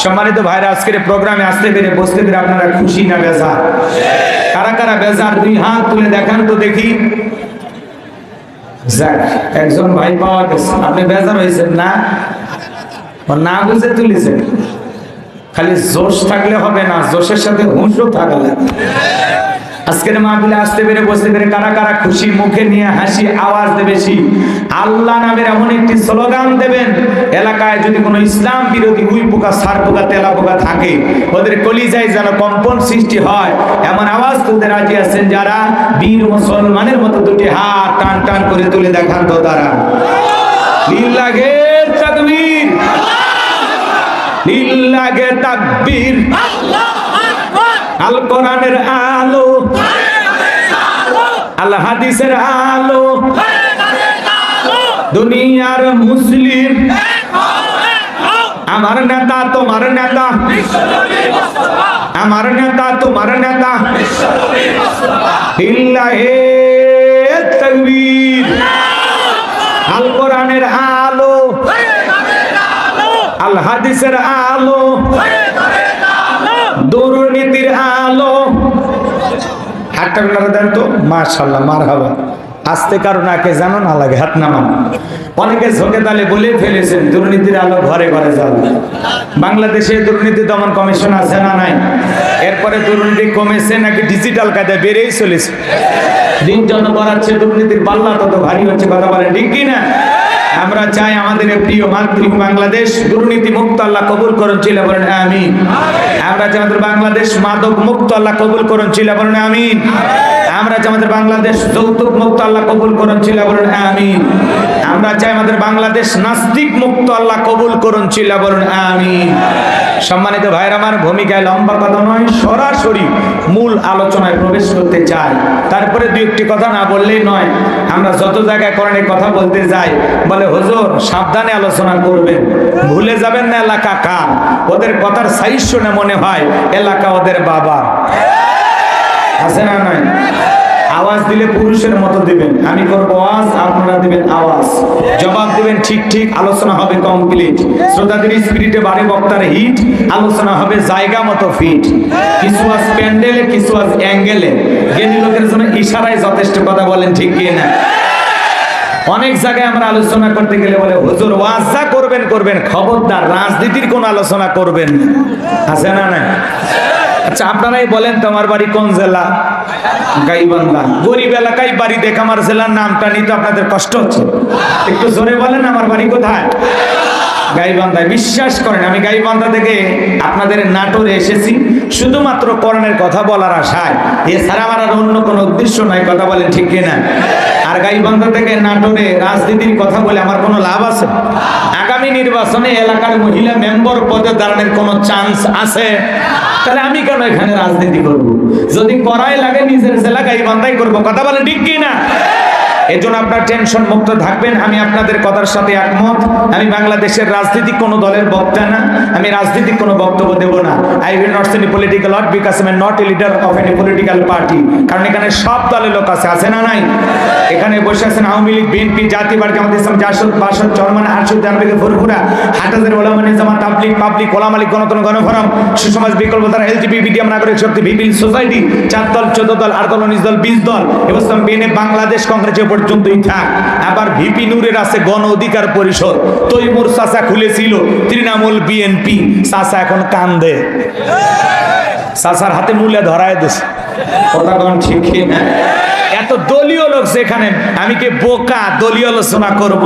সম্মানিত ভাইরা, আজকের প্রোগ্রামে আসতে পেরে বসতে পেরে আপনারা খুশি না বেজার? কারা কারা বেজার দুই হাত তুলে দেখান তো দেখি। যাক, একজন ভাই পাওয়া গেছে। আপনি বেজার হয়েছেন না? না বুঝে তুলেছেন। খালি জোশ থাকলে হবে না, জোশের সাথে হুঁশও থাকা লাগে। আজকের মাহফিলে আসতে পেরে বসতে পেরে কারা কারা খুশি, মুখে নিয়ে হাসি আওয়াজ দেবে বেশি। আল্লাহ নামের এমন একটি স্লোগান দেবেন, এলাকায় যদি কোনো ইসলাম বিরোধী উই পোকা, সার পোকা, তেলা পোকা থাকে, ওদের কলিজায় যেন কম্পন সৃষ্টি হয়, এমন আওয়াজ তুলতে রাজি আছেন যারা? বীর মুসলমানের মতো দুটি হাত টান টান করে তুলে দেখান তো তারা। লিল্লাহে তাকবীর, লিল্লাহে তাকবীর। আল কোরআনের আলো, আল হাদিসের আলো, দুনিয়ার মুসলিম। আমার নেতা তোমার নেতা, আমার নেতা তোমার নেতা। লিল্লাহে তাকবীর। আল কোরআনের আলো, আল হাদিসের আলো, দুর্নীতির আলো। হাতটা নাড়া দেন তো। মাশাআল্লাহ, মারহাবা। আস্তে কারো নাকে জানো না লাগে, হাত নামান। অনেকে ঝোঁকে তালে বলে ফেলেছেন দুর্নীতির আলো ঘরে ঘরে জ্বালবে। বাংলাদেশে দুর্নীতি দমন কমিশন আছে না নাই? এরপরে দুর্নীতি কমেছে নাকি ডিজিটাল কায়দায় বেড়েই চলেছে? দিন যত বাড়াচ্ছে দুর্নীতির পাল্লা তত ভারী হচ্ছে। কথা বলেন ঠিক কি না? আমরা চাই আমাদের প্রিয় মাতৃ বাংলাদেশ দুর্নীতি মুক্ত আল্লাহ কবুল করুন, চিল্লা বলেন আমিন। আমরা চাই আমাদের বাংলাদেশ মাদক মুক্ত আল্লাহ কবুল করুন, চিল্লা বলেন আমিন। আমরা চাই আমাদের বাংলাদেশ যৌতুক মুক্ত আল্লাহ কবুল করুন, চিল্লা বলেন আমিন। আমরা চাই আমাদের বাংলাদেশ নাস্তিক মুক্ত আল্লাহ কবুল করুন, চিল্লা বলেন আমিন। সম্মানিত ভাইরা আমার, ভূমিকায় লম্বা কথা নয়, সরাসরি মূল আলোচনায় প্রবেশ করতে চাই। তারপরে দুই একটি কথা না বললেই নয়। আমরা যত জায়গায় কোরআনের কথা বলতে যাই, বলে হুজুর সাবধানে আলোচনা করবেন, ভুলে যাবেন না এলাকা কার। ওদের কথার সাইজ শুনে মনে হয় এলাকা ওদের বাবা। আছে না নয়? আওয়াজ দিলে পুরুষের মতো দিবেন। আমি করবো আওয়াজ, আপনারা দিবেন আওয়াজ, জবাব দিবেন ঠিক ঠিক। আলোচনা হবে কমপ্লিট। শ্রোতাদের স্পিরিটে বাড়ি, বক্তার হিট। আলোচনা হবে জায়গা মতো ফিট। কিছু আজ প্যান্ডেলে, কিছু আজ অ্যাঙ্গেলে। জ্ঞানী লোকের জন্য ইশারায় যথেষ্ট। কথা বলেন ঠিক কি না? অনেক জায়গায় আমরা আলোচনা করতে গেলে বলে হুজুর ওয়াজ যা করবেন করবেন, খবরদার রাজনীতির কোন আলোচনা করবেন না। আছে না না? আচ্ছা আপনারাই বলেন তো, আমার বাড়ি কোন জেলা? গাইবান্ধা। গরিব এলাকায় বাড়ি, দেখ আমার জেলার নামটা নিতে আপনাদের কষ্ট হচ্ছে। একটু জোরে বলেন আমার বাড়ি কোথায়? গাইবান্ধায়। বিশ্বাস করেন আমি গাইবান্ধা থেকে আপনাদের নাটোরে এসেছি শুধুমাত্র কোরআনের কথা বলার আশায়, এছাড়া আমার আর অন্য কোনো উদ্দেশ্য নাই। কথা বলেন ঠিক কিনা? আর গাইবান্ধা থেকে নাটোরে রাজনীতির কথা বলে আমার কোনো লাভ আছে? আগামী নির্বাচনে এলাকার মহিলা মেম্বার পদে দাঁড়ানোর কোনো চান্স আছে? তাহলে আমি কেন এখানে রাজনীতি করব? যদি করাই লাগে নিজের জেলা গাইবান্ধাই করবো। কথা বলেন ঠিক কিনা? এজন্য আপনার টেনশন মুক্ত থাকবেন। আমি আপনাদের কথার সাথে একমত। আমি বাংলাদেশের রাজনীতিক কোনো দলের বক্তা না, আমি রাজনীতিক কোনো বক্তব্য দেব না। I will not any political word because I am not a leader of any political party. কারণ এখানে সব দলের লোক আছে। আছে না নাই? এখানে বসে আছেন আওয়ামী লীগ, বিএনপি, জাতীয় পার্টি, জামাত ইসলাম, জাসদ, বাসদ, চরমান, আরশুদ, জানবিকে, ফুরফুরা, হাটাজার ওলামা নিজামাত, তাবলীগ, পাবলিক, ওলামা লীগ, গণতন্ত্র, গণফোরাম, সুসমাজ, বিকল্পধারা, এলজিবি, বিডিএম, নাগরিক শক্তি, ভিপিএল সোসাইটি, 4 দল, 14 দল, 8 দল, 19 দল, 20 দল, এবং বিএনএ, বাংলাদেশ কংগ্রেস পর্যন্তই থাক। আবার ভিপি নূরের আছে গণ অধিকার পরিষদ। তৈমুর চাচা খুলেছিল তৃণমূল বিএনপি। চাচা এখন কান্দে, চাচার হাতে মূল্যে ধরায় দিছে। কথা কোন ঠিক না? এত দলীয় লোক যেখানে, আমি কি বোকা দলীয় আলোচনা করব?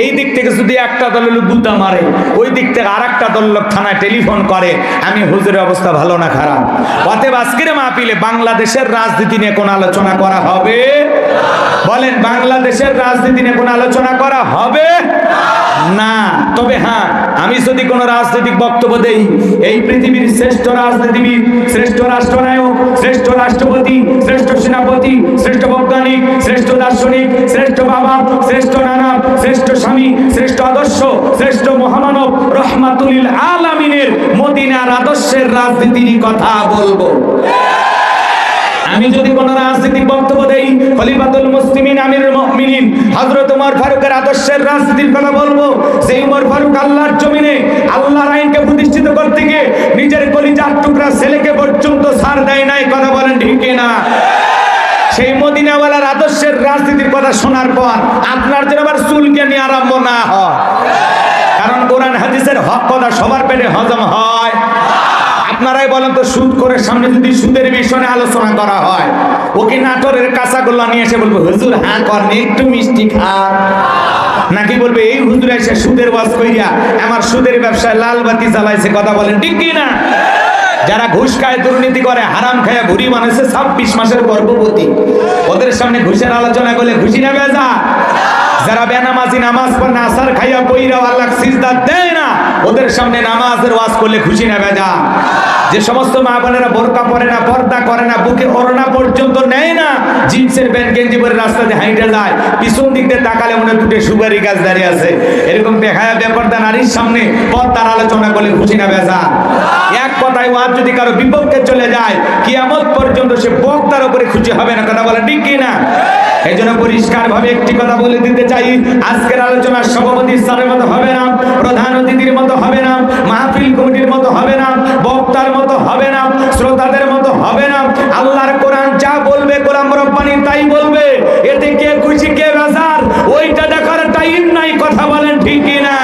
এই দিক থেকে যদি একটা দলের লোক গুতা মারে, ওই দিক থেকে আর একটা দলের লোক থানায় টেলিফোন করে, আমি হুজুরের অবস্থা ভালো না খারাপ? অতএব আজকের মাহফিলে বাংলাদেশের রাজনীতি নিয়ে কোন আলোচনা করা হবে? বলেন, বাংলাদেশের রাজনীতি নিয়ে কোন আলোচনা করা হবে না। তবে হ্যাঁ, আমি যদি কোনো রাজনৈতিক বক্তব্য দেই, এই পৃথিবীর শ্রেষ্ঠ রাজনীতিবিদ, শ্রেষ্ঠ রাষ্ট্রনায়ক, শ্রেষ্ঠ রাষ্ট্রপতি, শ্রেষ্ঠ সেনাপতি, শ্রেষ্ঠ বৈজ্ঞানিক, শ্রেষ্ঠ দার্শনিক, শ্রেষ্ঠ বাবা, শ্রেষ্ঠ নানা, শ্রেষ্ঠ স্বামী, শ্রেষ্ঠ আদর্শ, শ্রেষ্ঠ মহামানব রহমাতুল আলামিনের মদিনার আদর্শের রাজনীতির কথা বলবো। আমি যদি কোন রাজনৈতিক বক্তব্য দেই, খলিফাতুল মুসলিমিন আমিরুল মুমিনিন হযরত ওমর ফারুকের আদর্শের রাজনীতির কথা বলবো। সেই ওমর ফারুক আল্লাহর জমিনে আল্লাহর আইনকে প্রতিষ্ঠিত করতে ছেলেকে পর্যন্ত ছাড় দেয় নাই, কথা বলেন ঠিক কিনা? সেই মদিনাওয়ালার আদর্শের রাজনীতির কথা শোনার পর আপনার যেন আবার চুলকে নিয়ে আরম্ভ না হয়, কারণ কোরআন হাদিসের হক কথা সবার পেটে হজম হয়। আপনারাই বলেন তো, সুদ করে সামনে যদি সুদের বিষয়ে আলোচনা করা হয়, ও কি নাটোরের কাঁচাগোল্লা নিয়ে এসে বলবে হুজুর হ্যাঁ করেন একটু মিষ্টি খান, নাকি বলবে এই হুজুর এসে সুদের ওয়াজ কইরা আমার সুদের ব্যবসায় লাল বাতি জ্বালাইছে, কথা বলেন ঠিক কি না? যারা ঘুষ খায়, দুর্নীতি করে, হারাম খায় বুড়ি মানুষে 26 মাসের গর্ভবতী, ওদের সামনে ঘুষের আলোচনা করলে খুশি না বেজা? যারা বেনামাজি নামাজ পড়ে না, আসার খাইয়া বইরাও আল্লাহ সিজদা দেয় না, ওদের সামনে নামাজের ওয়াজ করলে খুশি না বেজা? যে সমস্ত মা বোনেরা বোরকা পরে না, পর্দা করে না, বুকে ওড়না পর্যন্ত নেয় না, জিন্সের প্যান্ট গেঞ্জি পরে রাস্তা দিয়ে হাঁটে যায়, পিছন দিক দিয়ে তাকালে মনে দুটো সুপারি গাছ দাঁড়িয়ে আছে, এরকম বেহায়া বেপরদা নারীর সামনে পর্দার আলোচনা করলে খুশি না বেজা? এক কথায় ওয়াজ যদি কারো বিপক্ষে চলে যায়, কিয়ামত পর্যন্ত সে বক্তার উপরে খুশি হবে না, কথা বলে ঠিক কি না? এই জন্য পরিষ্কার ভাবে একটি কথা বলে দিতে চাই, আজকের আলোচনার সভাপতি স্যারের মতো হবে না, প্রধান অতিথির মতো হবে না, মাহফিল কমিটির মতো হবে না, বক্তার মতো হবে না, শ্রোতাদের মতো হবে না। আল্লাহর কোরআন যা বলবে, গোলাম রব্বানি তাই বলবে, এতে কে খুশি কে বেজার ওইটা দেখার টাইম নাই, কথা বলেন ঠিক কি না?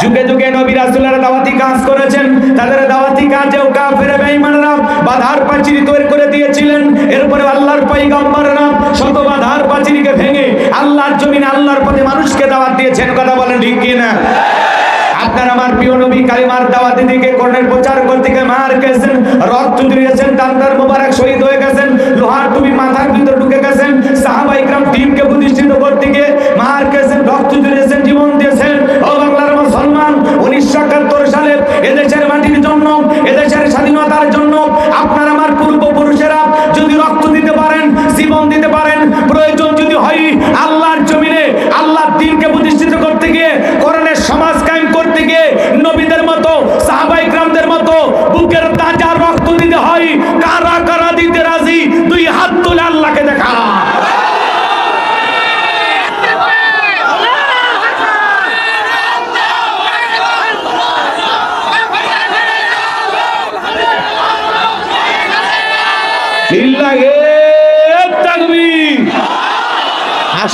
যুগে যুগে নবী রাসূলেরা দাওয়াতি কাজ করেছেন, তাদের দাওয়াতি কাজেও কাফের বেঈমানরা বাধার প্রাচীর তৈরি করে দিয়েছিলেন। এরপরে আল্লাহর পয়গম্বররা শত বাধার প্রাচীরকে ভেঙে আল্লাহর জমিনে আল্লাহর পথে মানুষকে দাওয়াত দিয়েছেন, কথা বলেন ঠিক কি না? আপনার আমার প্রিয় নবী কালিমার দাওয়াতি দিকে কোরআনের প্রচার করতে গিয়ে মার খেয়েছেন, রক্ত দিয়েছেন, দান্তার মোবারক শহীদ হয়ে গেছেন, লোহার টুপি মাথার ভিতর ঢুকে গেছেন, সাহাবায়ে کرام টিমকে প্রতিষ্ঠিত করতে গিয়ে মার খেয়েছেন, রক্ত দিয়েছেন, জীবন দিয়েছেন। ও বাংলার মুসলমান, 1971 সালে এদেশের মাটির জন্য, এদেশের স্বাধীনতার জন্য আপনার আমার পূর্বপুরুষেরা যদি রক্ত দিতে পারেন, জীবন দিতে পারেন, প্রয়োজন যদি হয় আল্লাহর জমিনে আল্লাহর দ্বীনকে প্রতিষ্ঠিত করতে গিয়ে, কোরআনের সমাজ কায়েম করতে গিয়ে নবীদের মতো, সাহাবায়ে کرامদের মতো বুকের তাজা রক্ত দিতে হয়, কারা কারা দিতে রাজি? দুই হাত তুলে আল্লাহকে দেখা।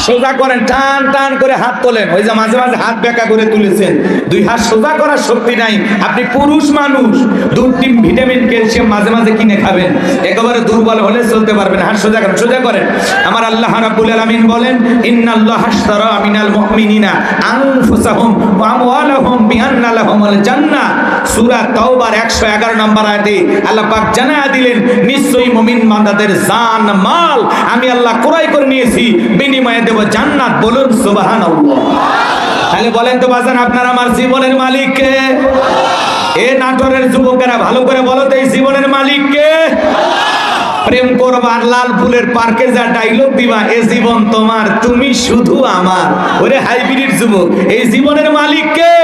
সোজা করেন, টান টান করে হাত তোলেন, ওই যে মাঝে মাঝে হাত বেঁকা করে তুলেছেন, দুই হাত সোজা করার শক্তি নাই। আপনি পুরুষ মানুষ, দুধ ডিম ভিটামিন ক্যালসিয়াম মাঝে মাঝে কিনে খাবেন, একেবারে দুর্বল হলে চলতে পারবেন। হাত সোজা করেন, সোজা করেন। আমার আল্লাহ রাব্বুল আলামিন বলেন, ইন্নাল্লাহা আশতারা মিনাল মুমিনিনা আনফুসাহুম ওয়া আমওয়ালাহুম বিআন্না লাহুমুল জান্নাহ। সূরা তাওবার 111 নম্বর আয়াতে আল্লাহ পাক জানায়া দিলেন, নিশ্চয়ই মুমিন বান্দাদের জান মাল আমি আল্লাহ ক্রয় করে নিয়েছি, বিনিময়ে দেব জান্নাত। বলুন সুবহানাল্লাহ। তাহলে বলেন তো বাজান, আপনার আমার জীবনের মালিক কে? এ নাটোরের যুবকেরা ভালো করে বলো তো, এই জীবনের মালিক কে? প্রেম করবা, লাল ফুলের পার্কে যা ডায়লগ দিবা, এ জীবন তোমার, তুমি শুধু আমার। ওরে হাইব্রিড যুবক, এই জীবনের মালিক কে?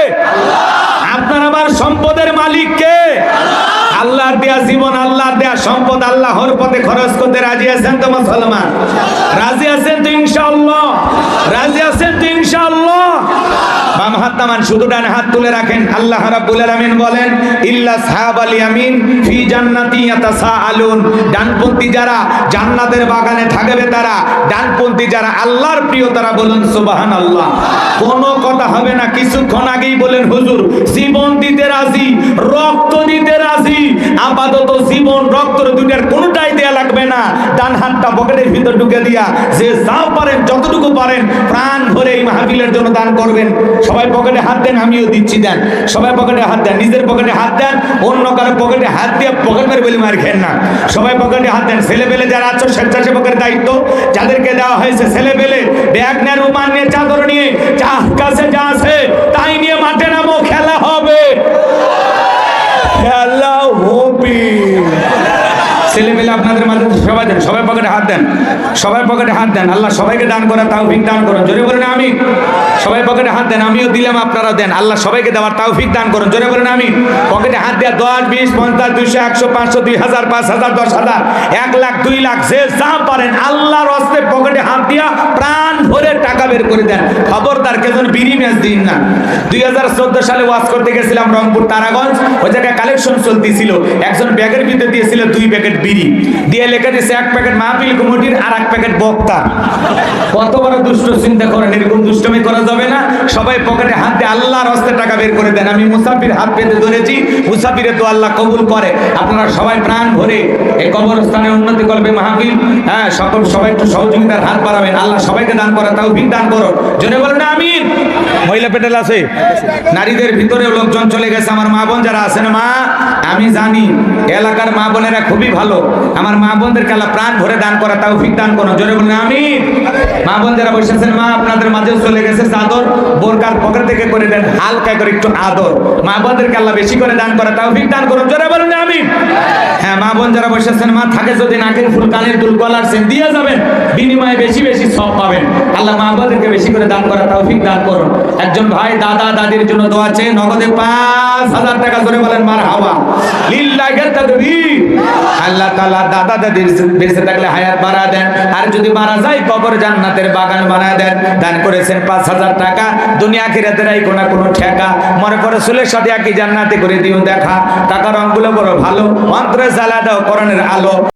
আপনার আমার সম্পদের মালিক কে? আল্লাহর দেয়া জীবন, আল্লাহর দেয়া সম্পদ আল্লাহর পথে খরচ করতে রাজি আছেন তো মুসলমান? রাজি আছেন তো ইনশাআল্লাহ? রাজি আছেন তো ইনশাআল্লাহ? বাম হাত নামান, শুধু ডান হাত তুলে রাখেন। আল্লাহ রাব্বুল আলামিন বলেন, ইল্লা সাহাবাল ইয়ামিন ফি জান্নাতি ইয়াতাসাআলুন। ডানপন্থী যারা জান্নাতের বাগানে থাকবে তারা, ডানপন্থী যারা আল্লাহর প্রিয় তারা। বলুন সুবহানাল্লাহ। কোনো কথা হবে না। কিছুক্ষণ আগেই বলেন হুজুর জীবন দিতে রাজি, রক্ত দিতে রাজি। আপাতত জীবন রক্ত দুনিয়ার কোনটাই দেয়া লাগবে না। ডান হাতটা পকেটের ভিতর ঢুকে দিয়া যে যা পারেন যতটুকু পারেন প্রাণ ভরে এই মাহফিলের জন্য দান করবেন। সবাই পকেটে হাত দেন, আমিও দিচ্ছি, দেন। সবাই পকেটে হাত দেন, নিজের পকেটে হাত দেন, অন্য কারো পকেটে হাত দিয়ে পকেট মেরে বলে মার খেন না। সবাই পকেটে হাত দেন। ছেলে পেলে যারা আছো, স্বেচ্ছাসেবকের দায়িত্ব যাদেরকে দেওয়া হয়েছে, ছেলে পেলে ব্যাগ নিয়ে, রুমাল নিয়ে, চাদর নিয়ে, যার কাছে যা আছে তাই নিয়ে মাঠে নামো, খেলা হবে, খেলা হবে। ছেলে পেলে আপনাদের মাঝে সবাই দেন, সবাই পকেটে হাত দেন, সবাই পকেটে হাত দেন। আল্লাহ সবাইকে দান করার তৌফিক দান করুন, জোরে বলেন আমিন। সবাই পকেটে হাত দেন, আমিও দিলাম আপনারাও দেন। আল্লাহ সবাইকে দেওয়ার তৌফিক দান করুন, জোরে বলেন আমিন। পকেটে হাত দেওয়া 10, 20, 50, 200, 100, 500, 2000, 5000, 10,000, 1 লাখ, 2 লাখ, যে যা পারেন আল্লাহর হস্তে পকেটে হাত দিয়া প্রাণ ভরে টাকা বের করে দেন। খবরদার কেউ যেন বিড়ি ম্যাচ দিন না। 2014 সালে ওয়াজ করতে গেছিলাম রংপুর তারাগঞ্জ, ওই জায়গায় কালেকশন চলতেছিল। একজন ব্যাগের ভিতরে দিয়েছিল 2 প্যাকেট বিড়ি, দিয়ে লেখা দিয়েছে 1 প্যাকেট মাহফিল কমিটির আর 1 প্যাকেট বক্তা। কত বড় দুষ্ট চিন্তা করেন, এরকম দুষ্টমি করা যাবে না। সবাই পকেটে হাত দিয়ে আল্লাহর হস্তে টাকা বের করে দেন। আমি মুসাফির হাত পেতে ধরেছি, মুসাফিরে তো আল্লাহ কবুল করে। আপনারা সবাই প্রাণ ভরে এই কবরস্থানে উন্নতি করবে মাহফিল, হ্যাঁ সবাই একটু সহযোগিতার হাত বাড়াবেন। আল্লাহ সবাইকে দান করা তৌফিক দান করো, জোরে বলেন আমিন। মহিলা পেটেল আছে, নারীদের ভিতরেও লোকজন চলে গেছে। আমার মা বোন যারা আছেন, মা আমি জানি এলাকার মা বোনেরা খুবই ভালো। আমার মা বোনদেরকে আল্লাহ প্রাণ ভরে দান করা তৌফিক দান করো, জোরে বলেন আমিন। মা বোন যারা বসেছেন, মা আপনাদের মাঝেও চলে গেছে চাদর, বোরকার পকেট থেকে করে দেন হালকা করে একটু আদর। মা বোনদেরকে আল্লাহ বেশি করে দান করা তৌফিক দান করুন, জোরে বলেন আমিন। হ্যাঁ মা বোন যারা বসেছেন, মা থাকে যদি নাকের ফুল, কানের দুল, গলার চেন দিয়ে যাবেন, বিনিময়ে বেশি বেশি সওয়াব পাবেন। আল্লাহ মা বোনদেরকে বেশি করে দান করা তৌফিক দান করুন। একজন ভাই দাদা দাদির জন্য দোয়া চেয়ে নগদে 5000 টাকা, জোরে বলেন মারহাবা, লিল্লাহি তাকবীর। আল্লাহ তাআলা দাদা দাদির বেঁচে থাকলে হায়াত বাড়া দেন, আর যদি মারা যায় কবর জান্নাতের বাগান বানায় দেন। দান করেছেন 5000 টাকা, দুনিয়া আখিরাতের এই কোনো ঠেকা, মনে করে চুলের সাথে একই জান্নাতে করে দিও দেখা। টাকার রঙগুলো বড় ভালো, অন্তরে জ্বালা দাও কোরআনের আলো।